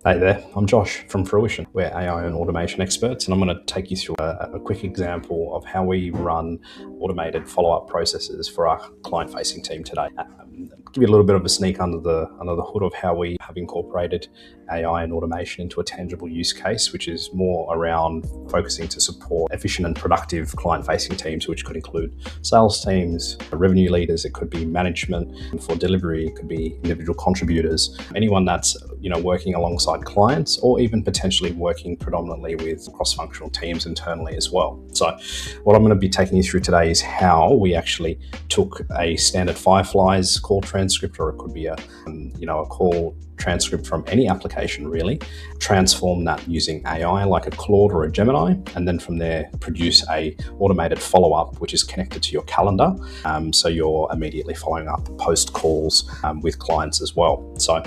Hey there, I'm Josh from Fruition. We're AI and automation experts, and I'm going to take you through a quick example of how we run automated follow-up processes for our client-facing team today. Give you a little bit of a sneak under the hood of how we have incorporated AI and automation into a tangible use case, which is more around focusing to support efficient and productive client-facing teams, which could include sales teams, revenue leaders, it could be management. For delivery, it could be individual contributors, anyone that's working alongside clients, or even potentially working predominantly with cross-functional teams internally as well. So what I'm going to be taking you through today is how we actually took a standard Fireflies call transcript, or it could be a call transcript from any application really, transform that using AI like a Claude or a Gemini, and then from there produce a automated follow-up which is connected to your calendar, so you're immediately following up post calls with clients as well. So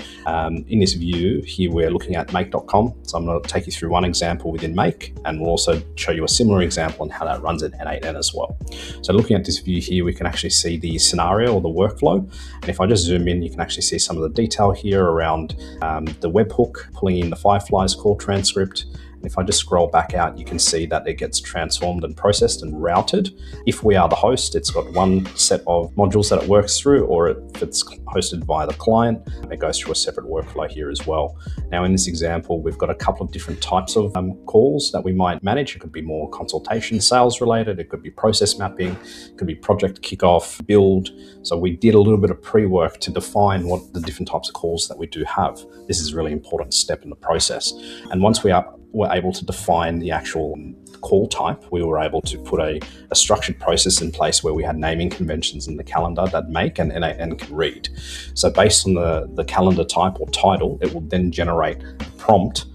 in this view here we're looking at make.com, so I'm going to take you through one example within Make, and we'll also show you a similar example on how that runs in n8n as well. So looking at this view here, we can actually see the scenario or the workflow, and if I just zoom in, you can actually see some of the detail here around the webhook pulling in the Fireflies call transcript. And if I just scroll back out, you can see that it gets transformed and processed and routed. If we are the host, it's got one set of modules that it works through, or if it's hosted via the client, it goes through a separate workflow here as well. Now in this example, we've got a couple of different types of calls that we might manage. It could be more consultation, sales related, it could be process mapping, it could be project kickoff, build. So we did a little bit of pre-work to define what the different types of calls that we do have. This is a really important step in the process. And once we're able to define the actual call type, we were able to put a structured process in place where we had naming conventions in the calendar that Make and n8n can read. So based on the calendar type or title, it will then generate a prompt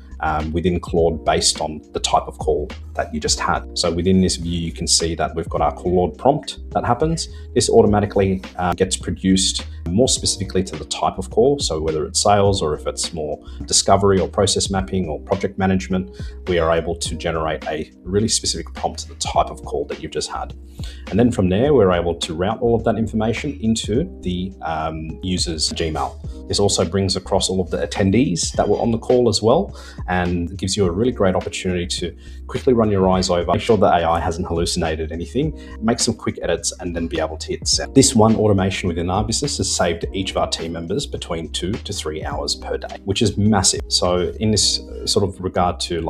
within Claude based on the type of call that you just had. So within this view, you can see that we've got our Claude prompt that happens. This automatically gets produced more specifically to the type of call. So whether it's sales or if it's more discovery or process mapping or project management, we are able to generate a really specific prompt to the type of call that you've just had. And then from there, we're able to route all of that information into the user's Gmail. This also brings across all of the attendees that were on the call as well, and gives you a really great opportunity to quickly run your eyes over, make sure the AI hasn't hallucinated anything, make some quick edits, and then be able to hit send. This one automation within our business has saved each of our team members between 2 to 3 hours per day, which is massive. So in this sort of regard to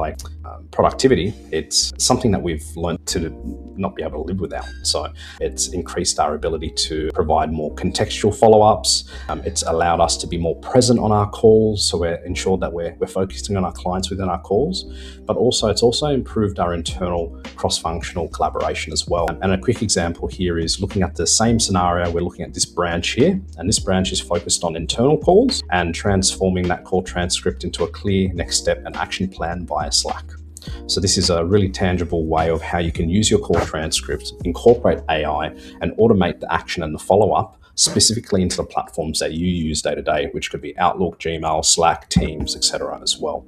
productivity, it's something that we've learned to not be able to live without. So it's increased our ability to provide more contextual follow-ups. It's allowed us to be more present on our calls, so we're ensured that we're focusing on our clients within our calls, but also it's also improved our internal cross-functional collaboration as well. And a quick example here is looking at the same scenario. We're looking at this branch here, and this branch is focused on internal calls and transforming that call transcript into a clear next step and action plan via Slack. So this is a really tangible way of how you can use your call transcripts, incorporate AI, and automate the action and the follow-up specifically into the platforms that you use day to day, which could be Outlook, Gmail, Slack, Teams, etc. as well.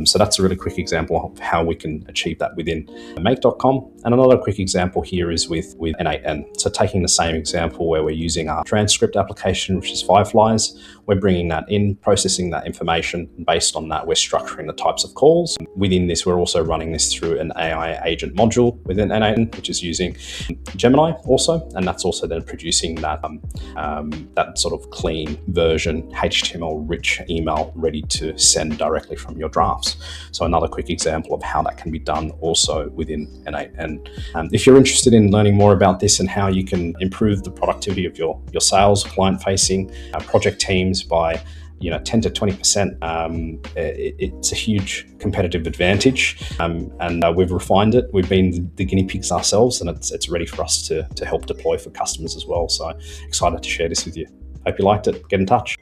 So that's a really quick example of how we can achieve that within make.com. And another quick example here is with n8n. So taking the same example where we're using our transcript application, which is Fireflies, we're bringing that in, processing that information, and based on that, we're structuring the types of calls. Within this, we're also running this through an AI agent module within n8n, which is using Gemini also, and that's also then producing that that sort of clean version, HTML-rich email ready to send directly from your drafts. So another quick example of how that can be done also within n8n. If you're interested in learning more about this and how you can improve the productivity of your sales, client-facing project teams by 10 to 20%, it's a huge competitive advantage, and we've refined it. We've been the guinea pigs ourselves, and it's ready for us to help deploy for customers as well. So excited to share this with you. Hope you liked it. Get in touch.